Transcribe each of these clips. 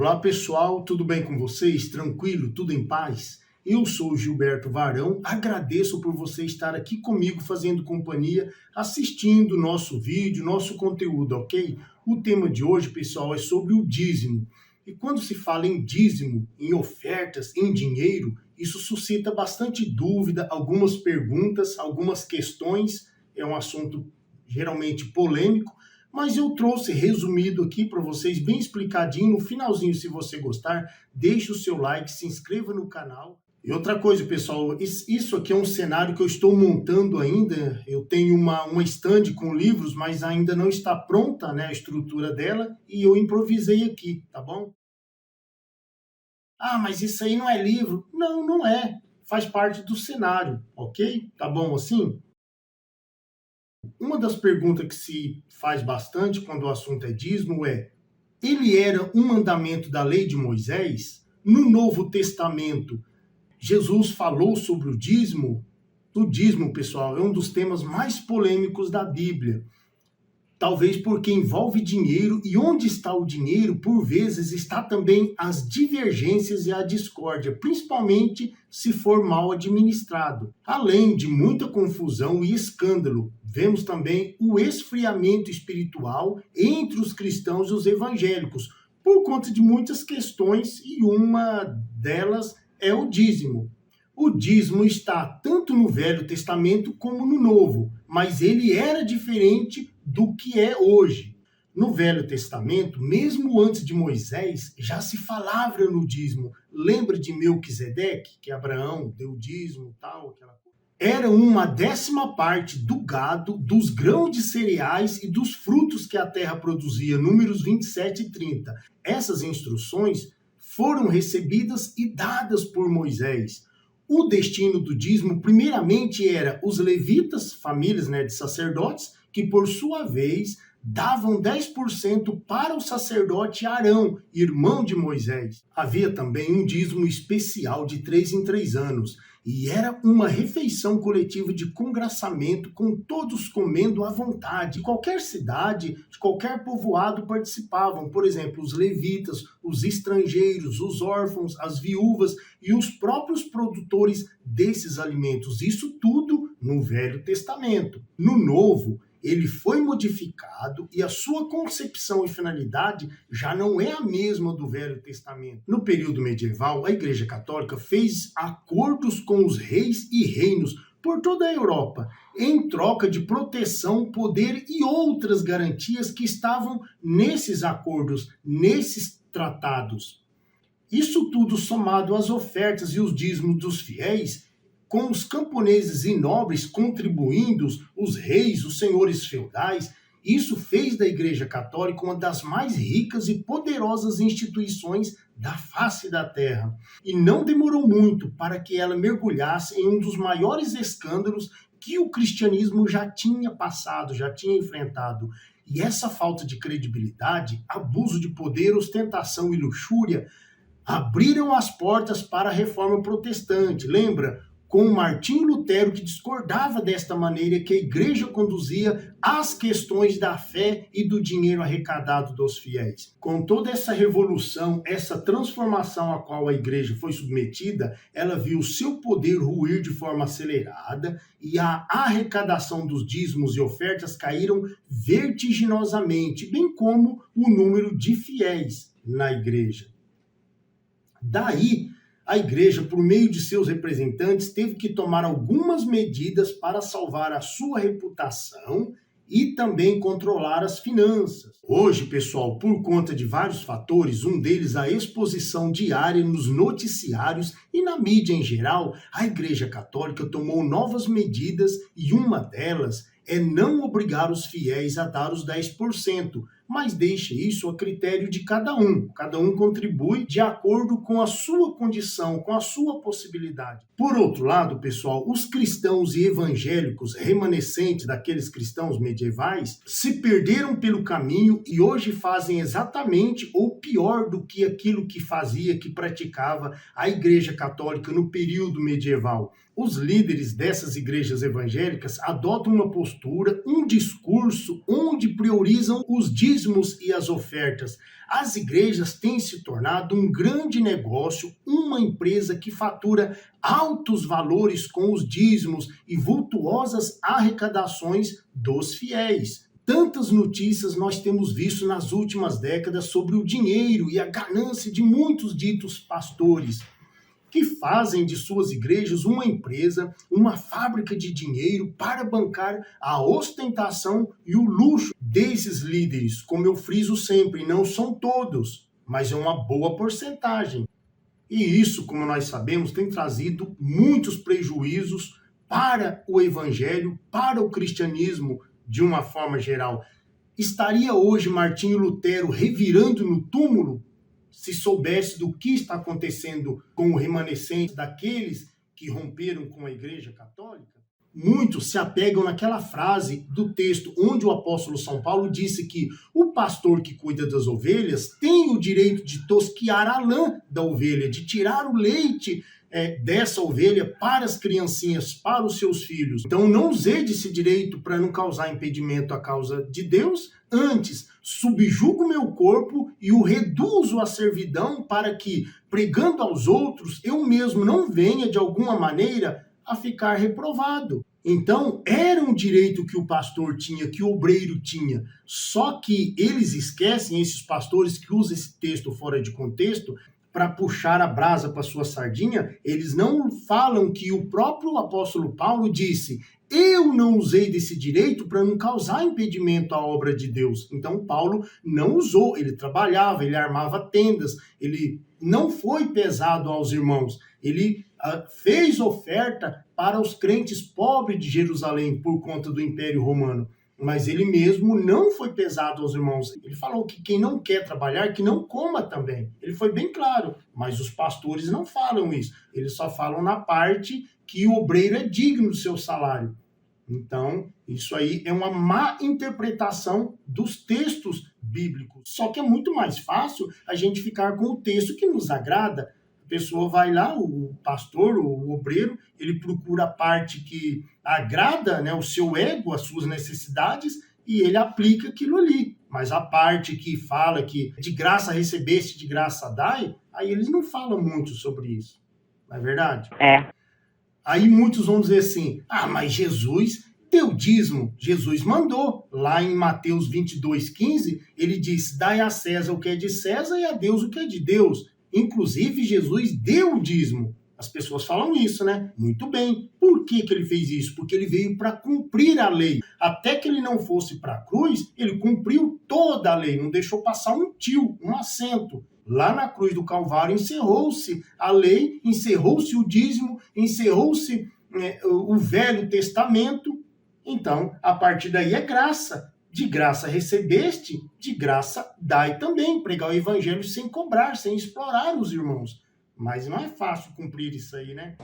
Olá pessoal, tudo bem com vocês? Tranquilo? Tudo em paz? Eu sou o Gilberto Varão, agradeço por você estar aqui comigo fazendo companhia, assistindo nosso vídeo, nosso conteúdo, ok? O tema de hoje, pessoal, é sobre o dízimo. E quando se fala em dízimo, em ofertas, em dinheiro, isso suscita bastante dúvida, algumas perguntas, algumas questões. É um assunto geralmente polêmico, mas eu trouxe resumido aqui para vocês, bem explicadinho. No finalzinho, se você gostar, deixe o seu like, se inscreva no canal. E outra coisa, pessoal, isso aqui é um cenário que eu estou montando ainda. Eu tenho uma estande com livros, mas ainda não está pronta, né, a estrutura dela, e eu improvisei aqui, tá bom? Ah, mas isso aí não é livro. Não, não é. Faz parte do cenário, ok? Tá bom assim? Uma das perguntas que se faz bastante quando o assunto é dízimo é: ele era um mandamento da lei de Moisés? No Novo Testamento, Jesus falou sobre o dízimo? O dízimo, pessoal, é um dos temas mais polêmicos da Bíblia. Talvez porque envolve dinheiro, e onde está o dinheiro, por vezes, está também as divergências e a discórdia, principalmente se for mal administrado. Além de muita confusão e escândalo, vemos também o esfriamento espiritual entre os cristãos e os evangélicos, por conta de muitas questões, e uma delas é o dízimo. O dízimo está tanto no Velho Testamento como no Novo, mas ele era diferente do que é hoje. No Velho Testamento, mesmo antes de Moisés, já se falava no dízimo. Lembra de Melquisedeque, que Abraão deu dízimo, tal, aquela coisa? Era uma 10ª parte do gado, dos grãos de cereais e dos frutos que a terra produzia, Números 27 e 30. Essas instruções foram recebidas e dadas por Moisés. O destino do dízimo, primeiramente, era os levitas, famílias, né, de sacerdotes, que, por sua vez, davam 10% para o sacerdote Arão, irmão de Moisés. Havia também um dízimo especial de 3 em 3 anos, e era uma refeição coletiva de congraçamento, com todos comendo à vontade. De qualquer cidade, de qualquer povoado participavam, por exemplo, os levitas, os estrangeiros, os órfãos, as viúvas e os próprios produtores desses alimentos. Isso tudo no Velho Testamento. No Novo, ele foi modificado e a sua concepção e finalidade já não é a mesma do Velho Testamento. No período medieval, a Igreja Católica fez acordos com os reis e reinos por toda a Europa, em troca de proteção, poder e outras garantias que estavam nesses acordos, nesses tratados. Isso tudo somado às ofertas e os dízimos dos fiéis, com os camponeses e nobres contribuindo, os reis, os senhores feudais, isso fez da Igreja Católica uma das mais ricas e poderosas instituições da face da terra. E não demorou muito para que ela mergulhasse em um dos maiores escândalos que o cristianismo já tinha passado, já tinha enfrentado. E essa falta de credibilidade, abuso de poder, ostentação e luxúria abriram as portas para a reforma protestante. Lembra? Com Martinho Lutero, que discordava desta maneira que a igreja conduzia as questões da fé e do dinheiro arrecadado dos fiéis. Com toda essa revolução, essa transformação a qual a igreja foi submetida, ela viu seu poder ruir de forma acelerada e a arrecadação dos dízimos e ofertas caíram vertiginosamente, bem como o número de fiéis na igreja. Daí, a igreja, por meio de seus representantes, teve que tomar algumas medidas para salvar a sua reputação e também controlar as finanças. Hoje, pessoal, por conta de vários fatores, um deles a exposição diária nos noticiários e na mídia em geral, a Igreja Católica tomou novas medidas e uma delas é não obrigar os fiéis a dar os 10%, mas deixa isso a critério de cada um. Cada um contribui de acordo com a sua condição, com a sua possibilidade. Por outro lado, pessoal, os cristãos e evangélicos remanescentes daqueles cristãos medievais se perderam pelo caminho e hoje fazem exatamente ou pior do que aquilo que fazia, que praticava a Igreja Católica no período medieval. Os líderes dessas igrejas evangélicas adotam uma postura, um discurso onde priorizam os dízimos e as ofertas. As igrejas têm se tornado um grande negócio, uma empresa que fatura altos valores com os dízimos e vultuosas arrecadações dos fiéis. Tantas notícias nós temos visto nas últimas décadas sobre o dinheiro e a ganância de muitos ditos pastores, que fazem de suas igrejas uma empresa, uma fábrica de dinheiro para bancar a ostentação e o luxo desses líderes. Como eu friso sempre, não são todos, mas é uma boa porcentagem. E isso, como nós sabemos, tem trazido muitos prejuízos para o evangelho, para o cristianismo de uma forma geral. Estaria hoje Martinho Lutero revirando no túmulo se soubesse do que está acontecendo com o remanescente daqueles que romperam com a Igreja Católica? Muitos se apegam naquela frase do texto onde o apóstolo São Paulo disse que o pastor que cuida das ovelhas tem o direito de tosquiar a lã da ovelha, de tirar o leite dessa ovelha para as criancinhas, para os seus filhos. Então não usei esse direito para não causar impedimento à causa de Deus, antes subjugo meu corpo e o reduzo à servidão para que, pregando aos outros, eu mesmo não venha de alguma maneira a ficar reprovado. Então, era um direito que o pastor tinha, que o obreiro tinha. Só que eles esquecem, esses pastores que usam esse texto fora de contexto, para puxar a brasa para sua sardinha, eles não falam que o próprio apóstolo Paulo disse: eu não usei desse direito para não causar impedimento à obra de Deus. Então, Paulo não usou, ele trabalhava, ele armava tendas, ele não foi pesado aos irmãos, ele fez oferta para os crentes pobres de Jerusalém por conta do Império Romano. Mas ele mesmo não foi pesado aos irmãos. Ele falou que quem não quer trabalhar, que não coma também. Ele foi bem claro, mas os pastores não falam isso. Eles só falam na parte que o obreiro é digno do seu salário. Então, isso aí é uma má interpretação dos textos bíblicos. Só que é muito mais fácil a gente ficar com o texto que nos agrada. A pessoa vai lá, o pastor, o obreiro, ele procura a parte que agrada, né, o seu ego, as suas necessidades, e ele aplica aquilo ali. Mas a parte que fala que de graça recebeste, de graça dai, aí eles não falam muito sobre isso. Não é verdade? Aí muitos vão dizer assim: mas Jesus deu dízimo, Jesus mandou. Lá em Mateus 22:15, ele diz: dai a César o que é de César e a Deus o que é de Deus. Inclusive, Jesus deu o dízimo. As pessoas falam isso, né? Muito bem. Por que ele fez isso? Porque ele veio para cumprir a lei. Até que ele não fosse para a cruz, ele cumpriu toda a lei, não deixou passar um tio, um acento. Lá na cruz do Calvário encerrou-se a lei, encerrou-se o dízimo, encerrou-se o Velho Testamento. Então, a partir daí é graça. De graça recebeste, de graça dai também. Pregar o evangelho sem cobrar, sem explorar os irmãos. Mas não é fácil cumprir isso aí, né?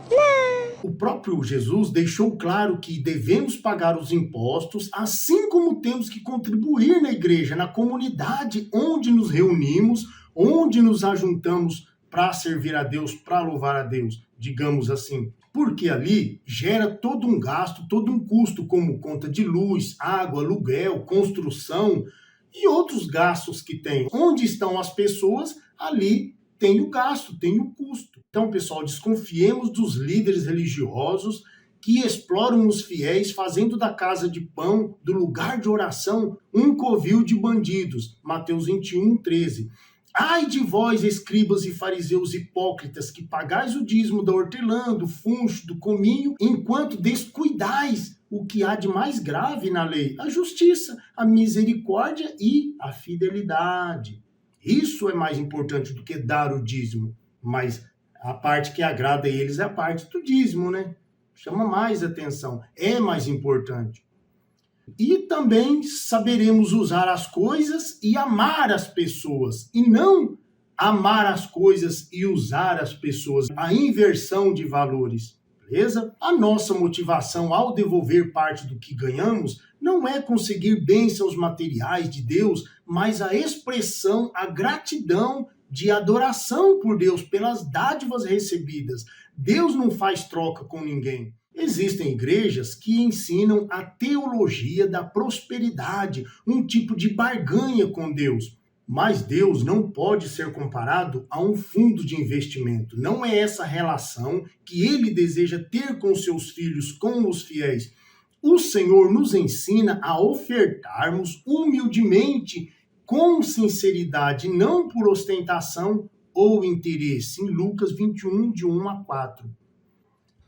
O próprio Jesus deixou claro que devemos pagar os impostos, assim como temos que contribuir na igreja, na comunidade onde nos reunimos, onde nos ajuntamos para servir a Deus, para louvar a Deus, digamos assim. Porque ali gera todo um gasto, todo um custo, como conta de luz, água, aluguel, construção e outros gastos que tem. Onde estão as pessoas, ali tem o gasto, tem o custo. Então, pessoal, desconfiemos dos líderes religiosos que exploram os fiéis, fazendo da casa de pão, do lugar de oração, um covil de bandidos. Mateus 21:13. Ai de vós, escribas e fariseus hipócritas, que pagais o dízimo da hortelã, do funcho, do cominho, enquanto descuidais o que há de mais grave na lei, a justiça, a misericórdia e a fidelidade. Isso é mais importante do que dar o dízimo, mas a parte que agrada a eles é a parte do dízimo, né? Chama mais atenção, é mais importante. E também saberemos usar as coisas e amar as pessoas, e não amar as coisas e usar as pessoas, a inversão de valores, beleza? A nossa motivação ao devolver parte do que ganhamos não é conseguir bênçãos materiais de Deus, mas a expressão, a gratidão de adoração por Deus pelas dádivas recebidas. Deus não faz troca com ninguém. Existem igrejas que ensinam a teologia da prosperidade, um tipo de barganha com Deus. Mas Deus não pode ser comparado a um fundo de investimento. Não é essa relação que ele deseja ter com seus filhos, com os fiéis. O Senhor nos ensina a ofertarmos humildemente, com sinceridade, não por ostentação ou interesse. Em Lucas 21, de 1 a 4.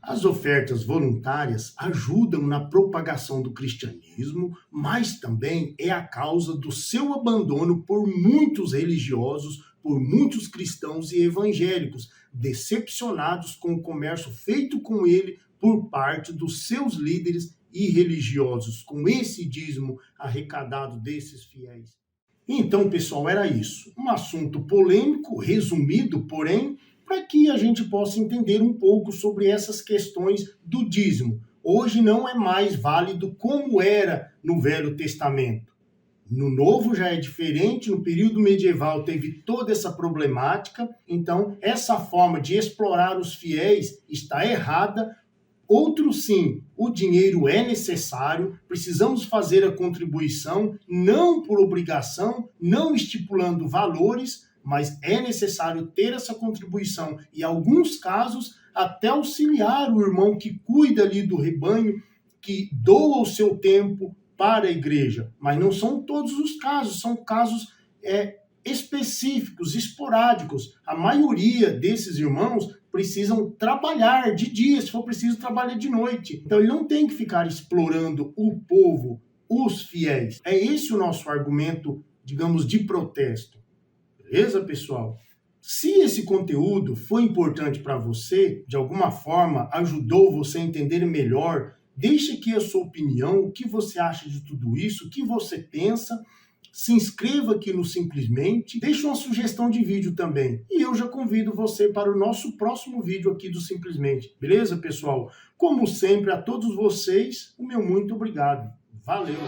As ofertas voluntárias ajudam na propagação do cristianismo, mas também é a causa do seu abandono por muitos religiosos, por muitos cristãos e evangélicos, decepcionados com o comércio feito com ele por parte dos seus líderes e religiosos, com esse dízimo arrecadado desses fiéis. Então, pessoal, era isso. Um assunto polêmico, resumido, porém, para que a gente possa entender um pouco sobre essas questões do dízimo. Hoje não é mais válido como era no Velho Testamento. No Novo já é diferente, no período medieval teve toda essa problemática, então essa forma de explorar os fiéis está errada. Outro sim, o dinheiro é necessário, precisamos fazer a contribuição, não por obrigação, não estipulando valores, mas é necessário ter essa contribuição e, em alguns casos, até auxiliar o irmão que cuida ali do rebanho, que doa o seu tempo para a igreja. Mas não são todos os casos, são casos específicos, esporádicos. A maioria desses irmãos precisam trabalhar de dia, se for preciso, trabalhar de noite. Então, ele não tem que ficar explorando o povo, os fiéis. É esse o nosso argumento, digamos, de protesto. Beleza, pessoal? Se esse conteúdo foi importante para você, de alguma forma ajudou você a entender melhor, deixe aqui a sua opinião, o que você acha de tudo isso, o que você pensa. Se inscreva aqui no Simplesmente, deixe uma sugestão de vídeo também. E eu já convido você para o nosso próximo vídeo aqui do Simplesmente. Beleza, pessoal? Como sempre, a todos vocês, o meu muito obrigado. Valeu!